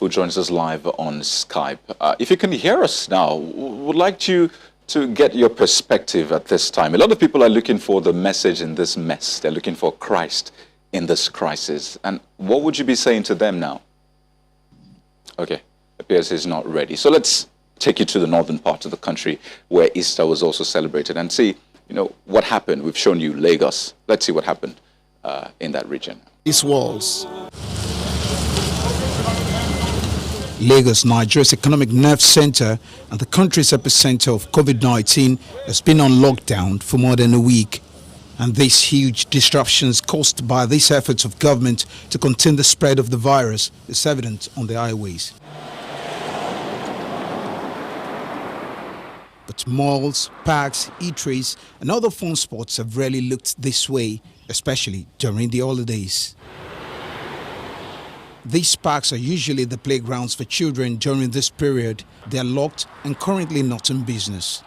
who joins us live on Skype. If you can hear us now, would like you to get your perspective at this time. A lot of people are looking for the message in this mess. They're looking for Christ in this crisis. And what would you be saying to them now? Okay, appears he's not ready. So let's take you to the northern part of the country where Easter was also celebrated and see, what happened. We've shown you Lagos. Let's see what happened in that region. These walls. Lagos, Nigeria's economic nerve center and the country's epicenter of COVID-19, has been on lockdown for more than a week. And these huge disruptions caused by these efforts of government to contain the spread of the virus is evident on the highways. But malls, parks, eateries and other fun spots have rarely looked this way, especially during the holidays. These parks are usually the playgrounds for children during this period. They are locked and currently not in business.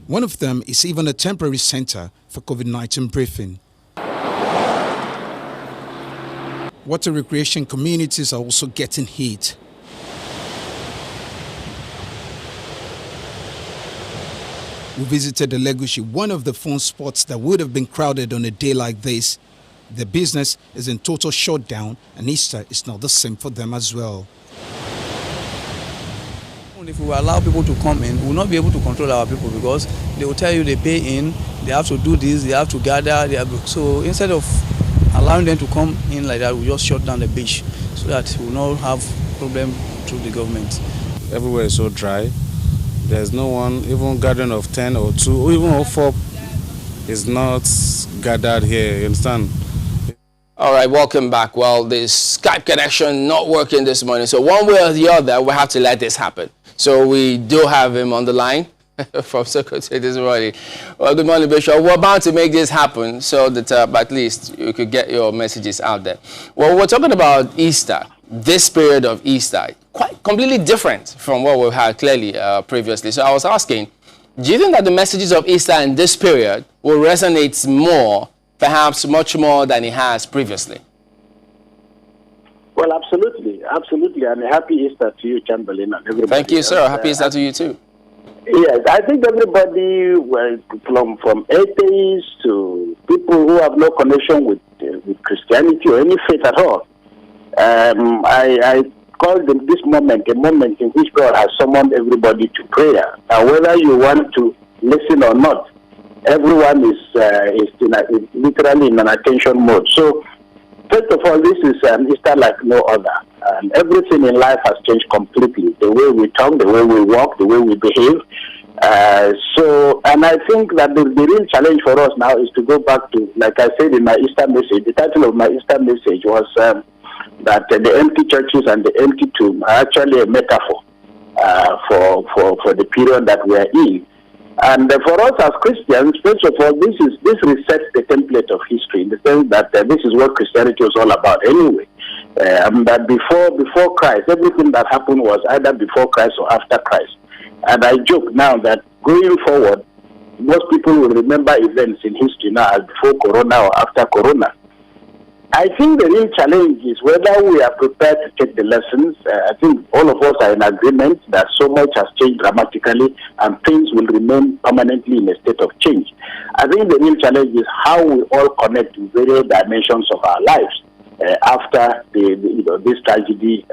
One of them is even a temporary center for COVID-19 briefing. Water recreation communities are also getting hit. We visited the Legushi, one of the fun spots that would have been crowded on a day like this. The business is in total shutdown and Easter is not the same for them as well. If we allow people to come in, we will not be able to control our people because they will tell you they pay in, they have to do this, they have to gather. So instead of allowing them to come in like that, we just shut down the beach so that we will not have problem through the government. Everywhere is so dry. There's no one, even gathering of 10 or 2 or even of 4 is not gathered here, you understand? All right, welcome back. Well, the Skype connection not working this morning, so one way or the other, we have to let this happen. So we do have him on the line from Sokoto this morning. Well, good morning, Bishop. We're about to make this happen so that at least you could get your messages out there. Well, we're talking about Easter, this period of Easter, quite completely different from what we've had clearly previously. So I was asking, do you think that the messages of Easter in this period will resonate more, perhaps much more than it has previously? Well, absolutely, absolutely. And happy Easter to you, Chamberlain, and everybody. Thank you, sir. Happy Easter to you too. Yes, I think everybody, from atheists to people who have no connection with Christianity or any faith at all, I call this moment a moment in which God has summoned everybody to prayer. Now, whether you want to listen or not, everyone is literally in an attention mode. So, first of all, this is Easter like no other. And everything in life has changed completely. The way we talk, the way we walk, the way we behave. And I think that the real challenge for us now is to go back to, like I said in my Easter message, the title of my Easter message was that the empty churches and the empty tomb are actually a metaphor for the period that we are in. And for us as Christians, first of all, this resets the template of history in the sense that this is what Christianity was all about anyway. That before Christ, everything that happened was either before Christ or after Christ. And I joke now that going forward, most people will remember events in history now as before Corona or after Corona. I think the real challenge is whether we are prepared to take the lessons. I think all of us are in agreement that so much has changed dramatically and things will remain permanently in a state of change. I think the real challenge is how we all connect to various dimensions of our lives after this tragedy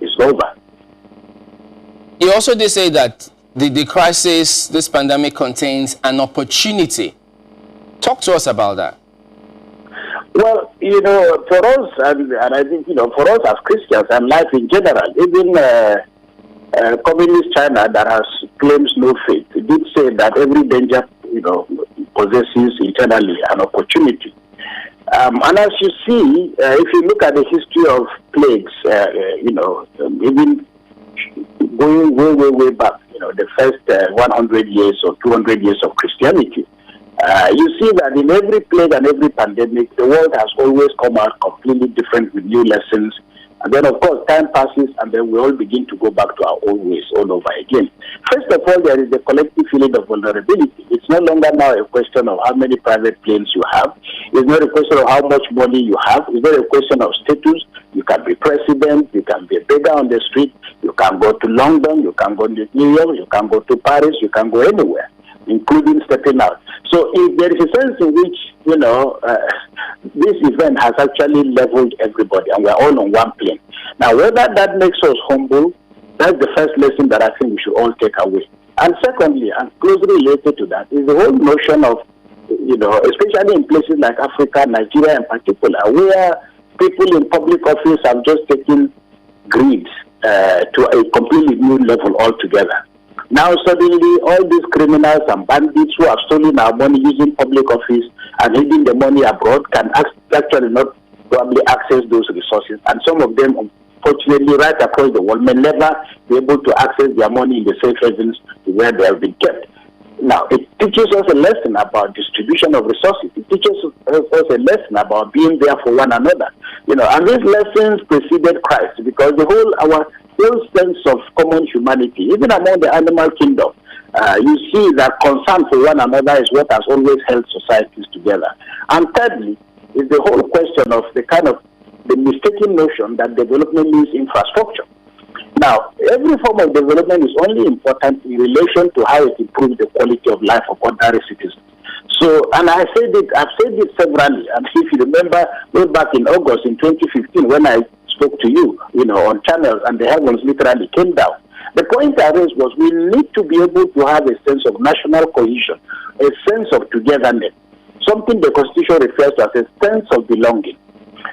is over. You also did say that the crisis, this pandemic contains an opportunity. Talk to us about that. Well, for us, and I think, for us as Christians and life in general, even communist China that has claims no faith, did say that every danger, possesses internally an opportunity. And as you see, if you look at the history of plagues, even going way back, the first 100 years or 200 years of Christianity, you see that in every plague and every pandemic, the world has always come out completely different with new lessons And then, of course, time passes, and then we all begin to go back to our own ways all over again. First of all, there is the collective feeling of vulnerability. It's no longer now a question of how many private planes you have. It's not a question of how much money you have. It's not a question of status. You can be president. You can be a beggar on the street. You can go to London. You can go to New York. You can go to Paris. You can go anywhere, including stepping out. So if there is a sense in which, this event has actually leveled everybody, and we're all on one plane. Now, whether that makes us humble, that's the first lesson that I think we should all take away. And secondly, and closely related to that, is the whole notion of, especially in places like Africa, Nigeria in particular, where people in public office have just taken greed to a completely new level altogether. Now suddenly all these criminals and bandits who have stolen our money using public office and hiding the money abroad can actually not probably access those resources. And some of them, unfortunately, right across the world may never be able to access their money in the safe havens where they have been kept. Now, it teaches us a lesson about distribution of resources. It teaches us a lesson about being there for one another. And these lessons preceded Christ, because our whole sense of common humanity, even among the animal kingdom, you see that concern for one another is what has always held societies together. And thirdly, is the whole question of the mistaken notion that development means infrastructure. Now, every form of development is only important in relation to how it improves the quality of life of ordinary citizens. So, and I've said it severally, and if you remember, way back in August in 2015, when I spoke to you, on channels, and the heavens literally came down. The point I raised was we need to be able to have a sense of national cohesion, a sense of togetherness, something the Constitution refers to as a sense of belonging.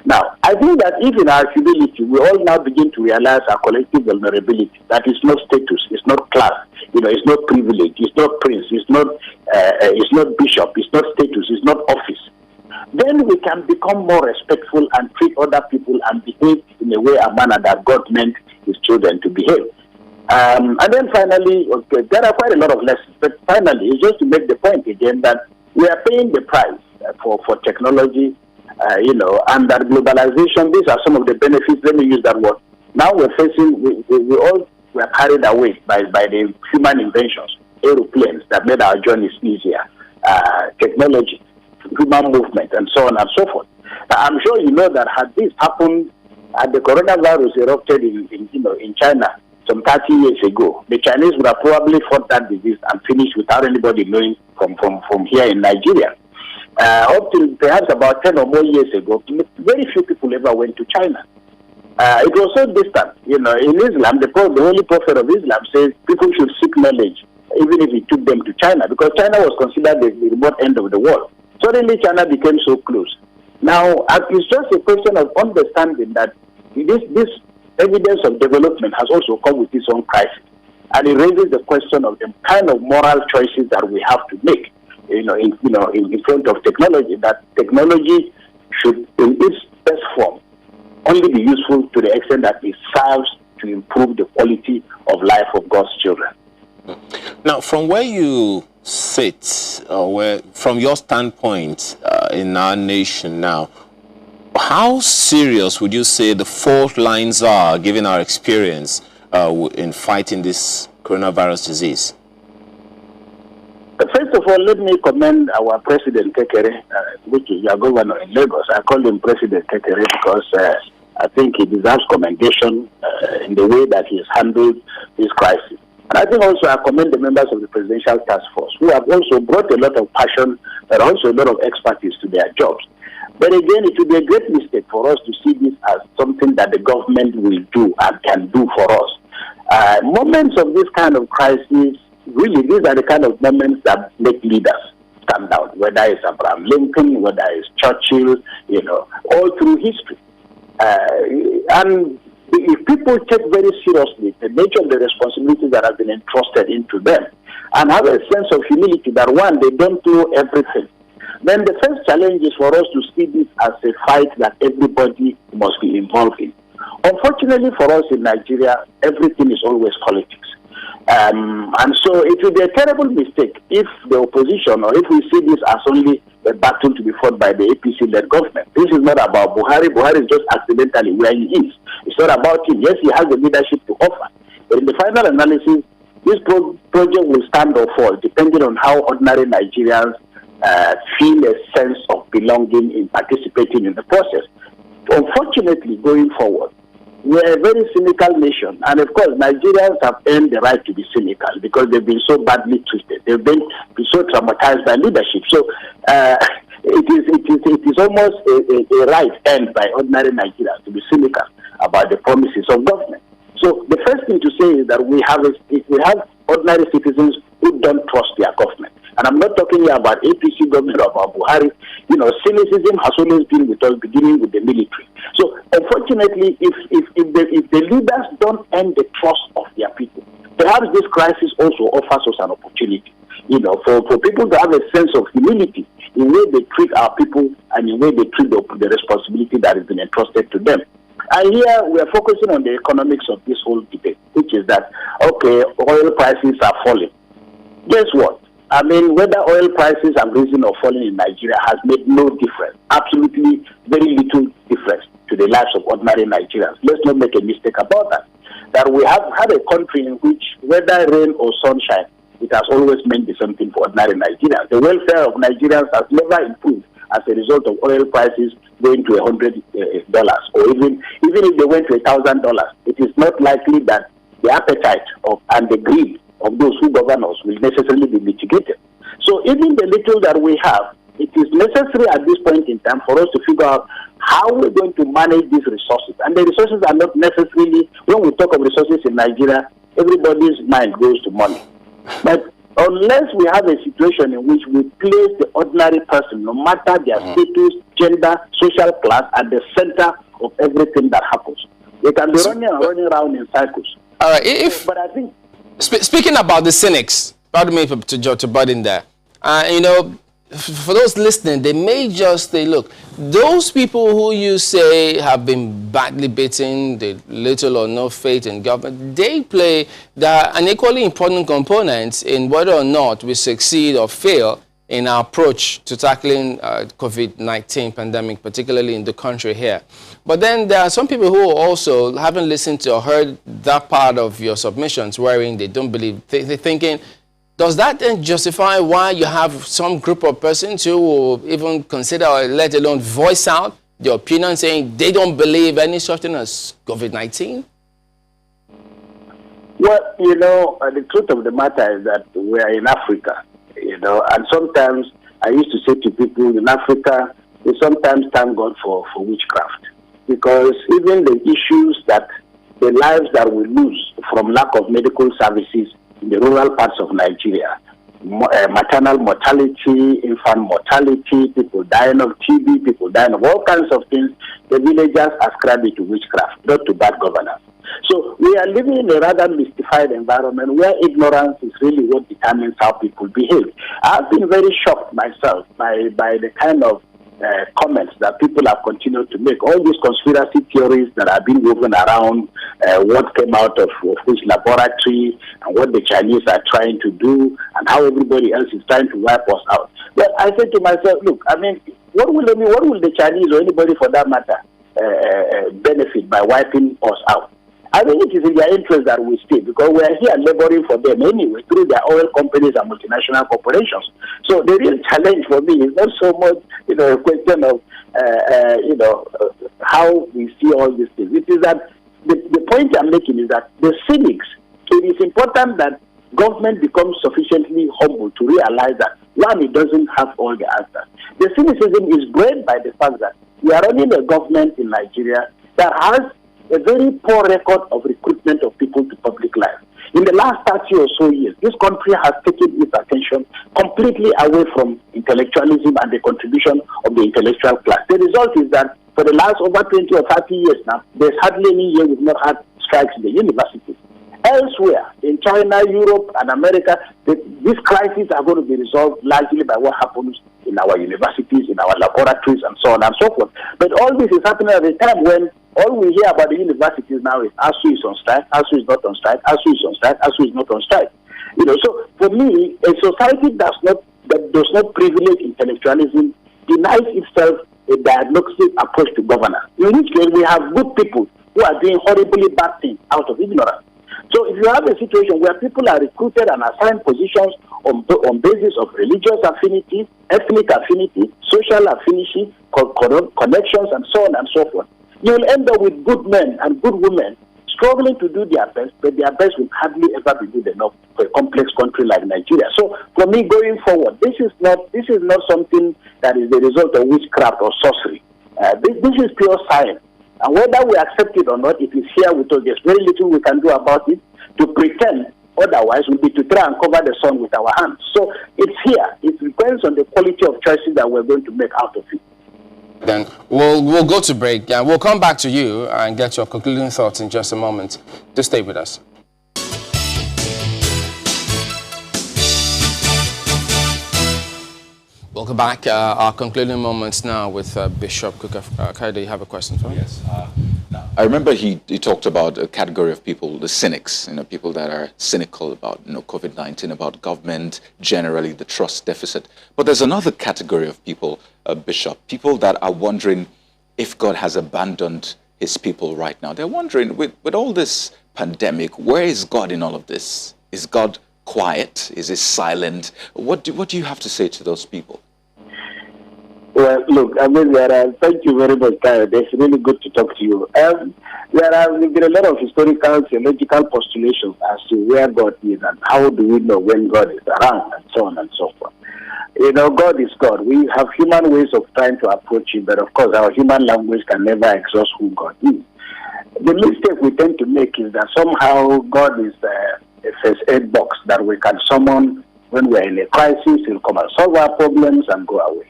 Now, I think that if in our humility, we all now begin to realize our collective vulnerability, that it's not status, it's not class, it's not privilege, it's not prince, it's not bishop, it's not status, it's not office, then we can become more respectful and treat other people and behave in a way, a manner that God meant his children to behave. And then finally, there are quite a lot of lessons, but finally, it's just to make the point again that we are paying the price for technology, and that globalization. These are some of the benefits. Let me use that word. Now we're facing, we all were carried away by the human inventions, aeroplanes that made our journeys easier, technology, human movement, and so on and so forth. Now, I'm sure you know that had this happened, had the coronavirus erupted in China some 30 years ago, the Chinese would have probably fought that disease and finished without anybody knowing from here in Nigeria. Up till perhaps about 10 or more years ago, very few people ever went to China. It was so distant. In Islam, the Holy Prophet of Islam says people should seek knowledge, even if it took them to China, because China was considered the remote end of the world. Suddenly, China became so close. Now, it's just a question of understanding that this evidence of development has also come with its own crisis. And it raises the question of the kind of moral choices that we have to make. In front of technology, that technology should, in its best form, only be useful to the extent that it serves to improve the quality of life of God's children. Now, from where you sit, from your standpoint in our nation now, how serious would you say the fault lines are, given our experience in fighting this coronavirus disease? First of all, let me commend our President Kekere, which is our governor in Lagos. I call him President Kekere because I think he deserves commendation in the way that he has handled this crisis. And I think also I commend the members of the Presidential Task Force, who have also brought a lot of passion and also a lot of expertise to their jobs. But again, it would be a great mistake for us to see this as something that the government will do and can do for us. Moments of this kind of crisis, really, these are the kind of moments that make leaders stand out, whether it's Abraham Lincoln, whether it's Churchill, all through history. And if people take very seriously the nature of the responsibilities that have been entrusted into them and have a sense of humility that, one, they don't know everything, then the first challenge is for us to see this as a fight that everybody must be involved in. Unfortunately for us in Nigeria, everything is always politics. And so it will be a terrible mistake if the opposition, or if we see this as only a battle to be fought by the APC-led government. This is not about Buhari. Buhari is just accidentally where he is. It's not about him. Yes, he has the leadership to offer. But in the final analysis, this project will stand or fall depending on how ordinary Nigerians feel a sense of belonging in participating in the process. Unfortunately, going forward, we are a very cynical nation, and of course, Nigerians have earned the right to be cynical because they've been so badly treated. They've been so traumatized by leadership. So it is almost a right earned by ordinary Nigerians to be cynical about the promises of government. So the first thing to say is that we have ordinary citizens who don't trust their government. And I'm not talking here about APC government or about Buhari. You know, cynicism has always been with us, beginning with the military. So, unfortunately, if the leaders don't earn the trust of their people, perhaps this crisis also offers us an opportunity, you know, for people to have a sense of humility in the way they treat our people and in the way they treat the responsibility that has been entrusted to them. And here we are focusing on the economics of this whole debate, which is that, okay, oil prices are falling. Guess what? I mean, whether oil prices have risen or fallen in Nigeria has made no difference, absolutely very little difference to the lives of ordinary Nigerians. Let's not make a mistake about that. That we have had a country in which whether rain or sunshine, it has always meant the same thing for ordinary Nigerians. The welfare of Nigerians has never improved as a result of oil prices going to $100, or even if they went to $1,000. It is not likely that the appetite and the greed of those who govern us will necessarily be mitigated. So even the little that we have, it is necessary at this point in time for us to figure out how we're going to manage these resources. And the resources are not necessarily, when we talk of resources in Nigeria, everybody's mind goes to money. But unless we have a situation in which we place the ordinary person, no matter their status, gender, social class, at the center of everything that happens, they can be running around in circles. All right. But I think, speaking about the cynics, pardon me to butt in there. You know, for those listening, they may just say, look, those people who you say have been badly beaten, the little or no faith in government, they play an equally important component in whether or not we succeed or fail in our approach to tackling COVID-19 pandemic, particularly in the country here. But then there are some people who also haven't listened to or heard that part of your submissions wherein they don't believe, they're thinking, does that then justify why you have some group of persons who will even consider or let alone voice out their opinion saying they don't believe any such thing as COVID-19? Well, you know, the truth of the matter is that we are in Africa, you know, and sometimes I used to say to people in Africa, we sometimes thank God for witchcraft, because even the issues that the lives that we lose from lack of medical services in the rural parts of Nigeria, maternal mortality, infant mortality, people dying of TB, people dying of all kinds of things, the villagers ascribe it to witchcraft, not to bad governance. So we are living in a rather mystified environment where ignorance is really what determines how people behave. I've been very shocked myself by the kind of comments that people have continued to make. All these conspiracy theories that have been woven around what came out of which laboratory and what the Chinese are trying to do and how everybody else is trying to wipe us out. Well, I said to myself, look, I mean, what will the Chinese or anybody for that matter benefit by wiping us out? I think it is in their interest that we stay, because we are here laboring for them anyway through their oil companies and multinational corporations. So the real challenge for me is not so much, you know, a question of, how we see all these things. It is that the point I'm making is that the cynics, it is important that government becomes sufficiently humble to realize that, one, it doesn't have all the answers. The cynicism is bred by the fact that we are running a government in Nigeria that has a very poor record of recruitment of people to public life. In the last 30 or so years, this country has taken its attention completely away from intellectualism and the contribution of the intellectual class. The result is that for the last over 20 or 30 years now, there's hardly any year we've not had strikes in the universities. Elsewhere, in China, Europe, and America, these crises are going to be resolved largely by what happens in our universities, in our laboratories, and so on and so forth. But all this is happening at a time when all we hear about the universities now is ASU is on strike, ASU is not on strike, ASU is on strike, ASU is not on strike. You know, so for me, a society does not that does not privilege intellectualism denies itself a diagnostic approach to governance. In which case, we have good people who are doing horribly bad things out of ignorance. So if you have a situation where people are recruited and assigned positions on basis of religious affinity, ethnic affinity, social affinity, connections, and so on and so forth, you will end up with good men and good women struggling to do their best, but their best will hardly ever be good enough for a complex country like Nigeria. So for me, going forward, this is not something that is the result of witchcraft or sorcery. This is pure science. And whether we accept it or not, it is here with us. There's very little we can do about it. To pretend otherwise would be to try and cover the sun with our hands. So it's here. It depends on the quality of choices that we're going to make out of it. Then we'll go to break and we'll come back to you and get your concluding thoughts in just a moment. Just stay with us. Welcome back. Our concluding moments now with Bishop Kukah. Kai, do you have a question for me? Yes. I remember he talked about a category of people, the cynics, people that are cynical about COVID-19, about government, generally the trust deficit. But there's another category of people, Bishop, people that are wondering if God has abandoned his people right now. They're wondering, with all this pandemic, where is God in all of this? Is God quiet? Is he silent? What do you have to say to those people? Well, look, thank you very much, Kyle. It's really good to talk to you. There have been a lot of historical, theological postulations as to where God is and how do we know when God is around and so on and so forth. God is God. We have human ways of trying to approach him, but of course our human language can never exhaust who God is. The mistake we tend to make is that somehow God is a first aid box that we can summon when we're in a crisis. He'll come and solve our problems and go away.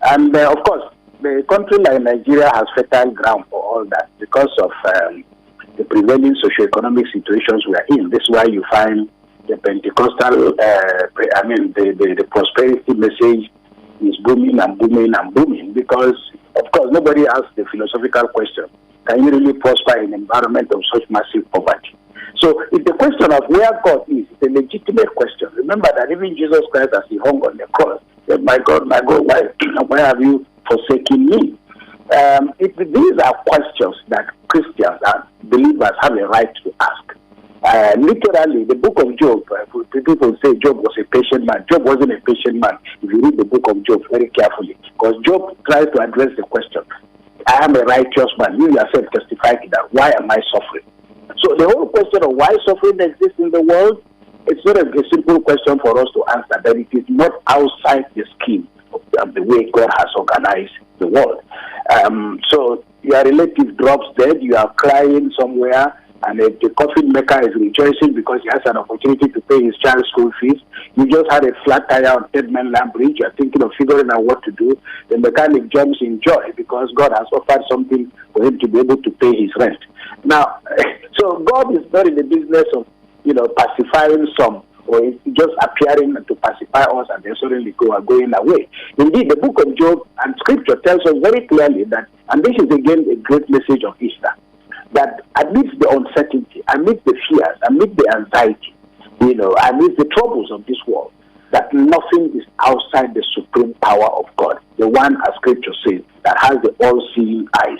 And of course, the country like Nigeria has fertile ground for all that because of the prevailing socioeconomic situations we are in. This is why you find the Pentecostal, the prosperity message is booming and booming and booming because, of course, nobody asks the philosophical question, can you really prosper in an environment of such massive poverty? So it's the question of where God is. It's a legitimate question. Remember that even Jesus Christ, as he hung on the cross, said, my God, why have you forsaken me? These are questions that Christians and believers have a right to ask. Literally, the book of Job, people say Job was a patient man. Job wasn't a patient man if you read the book of Job very carefully. Because Job tries to address the question, I am a righteous man. You yourself testify to that. Why am I suffering? So the whole question of why suffering exists in the world, it's not a simple question for us to answer, but it is not outside the scheme of the way God has organized the world. So your relative drops dead, you are crying somewhere, and the coffin maker is rejoicing because he has an opportunity to pay his child's school fees. You just had a flat tire on Third Mainland Bridge, you are thinking of figuring out what to do. The mechanic jumps in joy because God has offered something for him to be able to pay his rent. Now, so God is not in the business of pacifying some, or just appearing to pacify us and then suddenly going away. Indeed, the book of Job and Scripture tells us very clearly that, and this is again a great message of Easter, that amidst the uncertainty, amidst the fears, amidst the anxiety, amidst the troubles of this world, that nothing is outside the supreme power of God, the one, as Scripture says, that has the all-seeing eyes.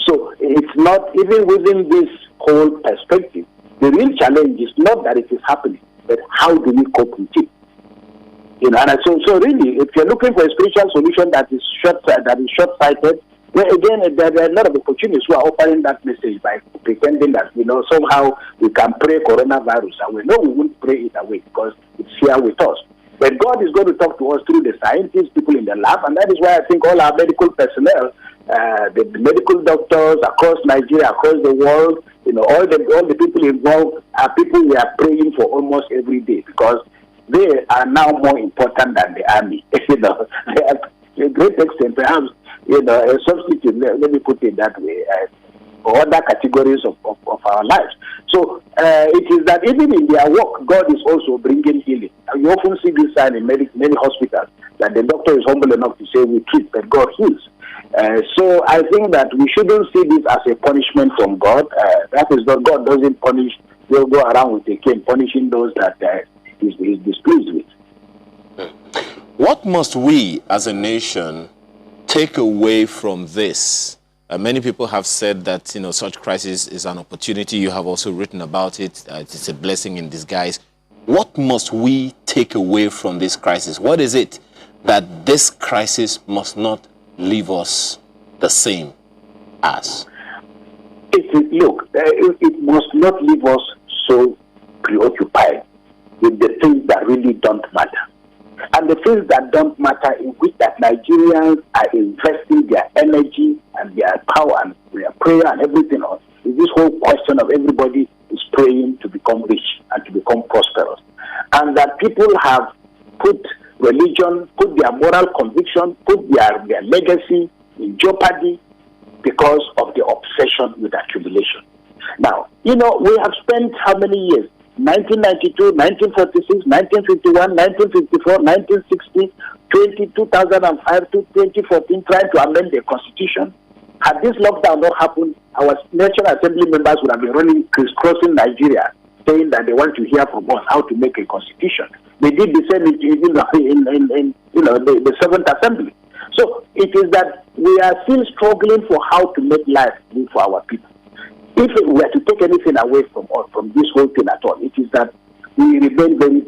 So it's not, even within this whole perspective, the real challenge is not that it is happening, but how do we cope with it? And so really, if you're looking for a spiritual solution that is short-sighted, well, again, there are a lot of opportunities who are offering that message by pretending that, somehow we can pray coronavirus away. No, we won't pray it away because it's here with us. But God is going to talk to us through the scientists, people in the lab, and that is why I think all our medical personnel, the medical doctors across Nigeria, across the world, all the people involved are people we are praying for almost every day because they are now more important than the army. They are, to a great extent, perhaps, a substitute, let me put it that way, for other categories of our lives. So it is that even in their work, God is also bringing healing. And you often see this sign in many hospitals, that the doctor is humble enough to say we treat, but God heals. So I think that we shouldn't see this as a punishment from God. That is not, God doesn't punish, they'll go around with a cane punishing those that he's displeased with. What must we as a nation take away from this? Many people have said that, you know, such crisis is an opportunity. You have also written about it. It's a blessing in disguise. What must we take away from this crisis? What is it that this crisis must not leave us the same as? Look, it must not leave us so preoccupied with the things that really don't matter. And the things that don't matter, in which that Nigerians are investing their energy and their power and their prayer and everything else, is this whole question of everybody is praying to become rich and to become prosperous. And that people have put religion, put their moral conviction, put their legacy in jeopardy because of the obsession with accumulation. Now, you know, we have spent how many years? 1992, 1946, 1951, 1954, 1960, 2005 to 2014, trying to amend the constitution. Had this lockdown not happened, our National Assembly members would have been running crisscrossing Nigeria, saying that they want to hear from us how to make a constitution. They did the same in the Seventh Assembly. So it is that we are still struggling for how to make life live for our people. If we were to take anything away from us, from this whole thing at all, it is that we remain very,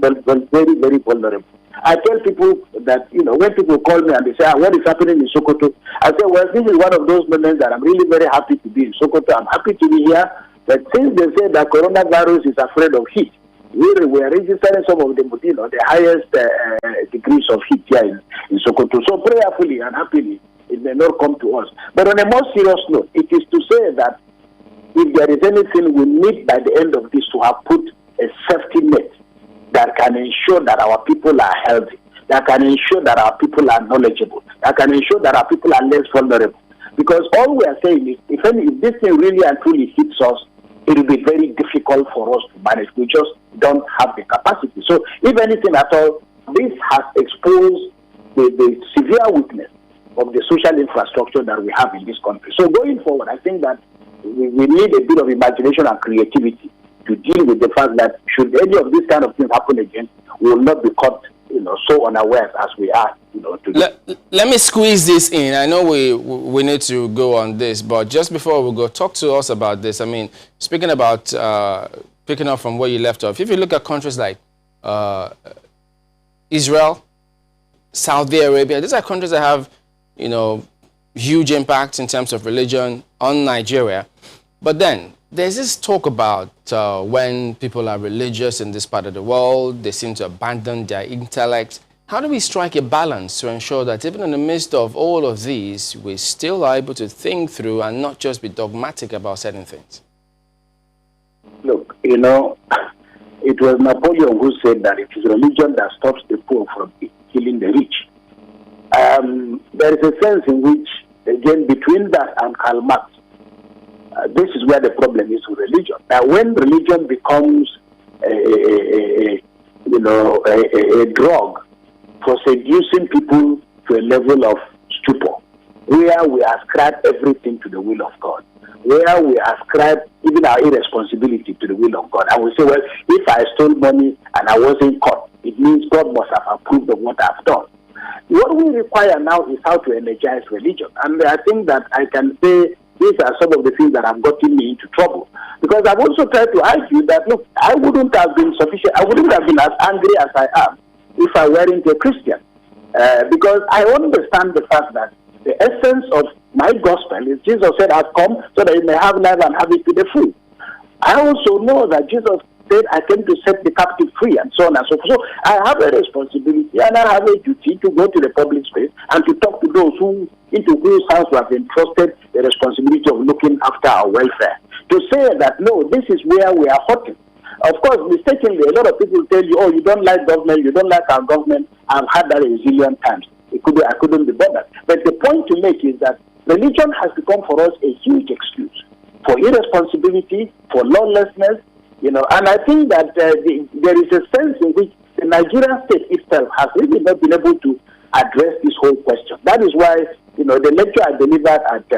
very vulnerable. I tell people that, you know, when people call me and they say, what is happening in Sokoto? I say, well, this is one of those moments that I'm really very happy to be in Sokoto. I'm happy to be here. But since they say that coronavirus is afraid of heat, we are registering some of the, you know, the highest degrees of heat here in Sokoto. So prayerfully and happily, it may not come to us. But on a more serious note, it is to say that if there is anything we need by the end of this to have put a safety net that can ensure that our people are healthy, that can ensure that our people are knowledgeable, that can ensure that our people are less vulnerable. Because all we are saying is, if this thing really and truly hits us, it will be very difficult for us to manage. We just don't have the capacity. So if anything at all, this has exposed the severe weakness of the social infrastructure that we have in this country. So going forward, I think that we need a bit of imagination and creativity to deal with the fact that should any of these kind of things happen again, we will not be caught, you know, so unawares as we are, you know. Let me squeeze this in. I know we need to go on this, but just before we go, talk to us about this. I mean, speaking about picking up from where you left off, if you look at countries like Israel, Saudi Arabia, these are countries that have, you know, huge impacts in terms of religion on Nigeria. But then there's this talk about when people are religious in this part of the world, they seem to abandon their intellect. How do we strike a balance to ensure that even in the midst of all of these, we still are able to think through and not just be dogmatic about certain things? Look, you know, it was Napoleon who said that it is religion that stops the poor from killing the rich. There is a sense in which, again, between that and Karl Marx, this is where the problem is with religion. Now, when religion becomes a drug for seducing people to a level of stupor, where we ascribe everything to the will of God, where we ascribe even our irresponsibility to the will of God, I will say, well, if I stole money and I wasn't caught, it means God must have approved of what I've done. What we require now is how to energize religion. And I think that I can say these are some of the things that have gotten me into trouble. Because I've also tried to argue that, look, I wouldn't have been as angry as I am if I weren't a Christian. Because I understand the fact that the essence of my gospel is Jesus said, I've come so that you may have life and have it to the full. I also know that Jesus said, I came to set the captive free, and so on and so forth. So I have a responsibility and I have a duty to go to the public space and to talk to those into whose hands we have entrusted the responsibility of looking after our welfare. To say that, no, this is where we are hurting. Of course, mistakenly, a lot of people tell you, oh, you don't like government, you don't like our government. I've had that a zillion times. I couldn't be bothered. But the point to make is that religion has become for us a huge excuse for irresponsibility, for lawlessness, you know, and I think that there is a sense in which the Nigerian state itself has really not been able to address this whole question. That is why, you know, the lecture I delivered at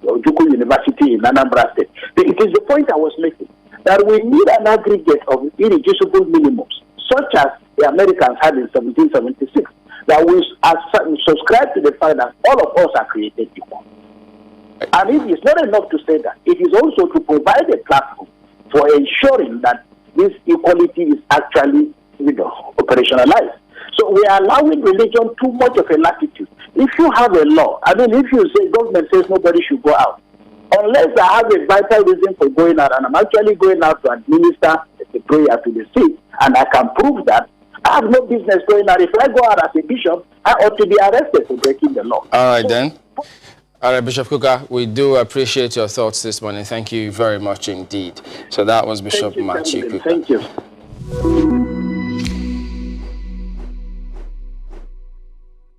Ojukwu University in Anambra State, it is the point I was making, that we need an aggregate of irreducible minimums, such as the Americans had in 1776. that we subscribe to the fact that all of us are created equal. And if it's not enough to say that, it is also to provide a platform for ensuring that this equality is actually, operationalized. So we are allowing religion too much of a latitude. If you have a law, if you say government says nobody should go out, unless I have a vital reason for going out, and I'm actually going out to administer the prayer to the sick, and I can prove that, I have no business going out. If I go out as a bishop, I ought to be arrested for breaking the law. All right, then. All right, Bishop Kukah, we do appreciate your thoughts this morning. Thank you very much indeed. So that was Bishop Matthew Kukah. Thank you.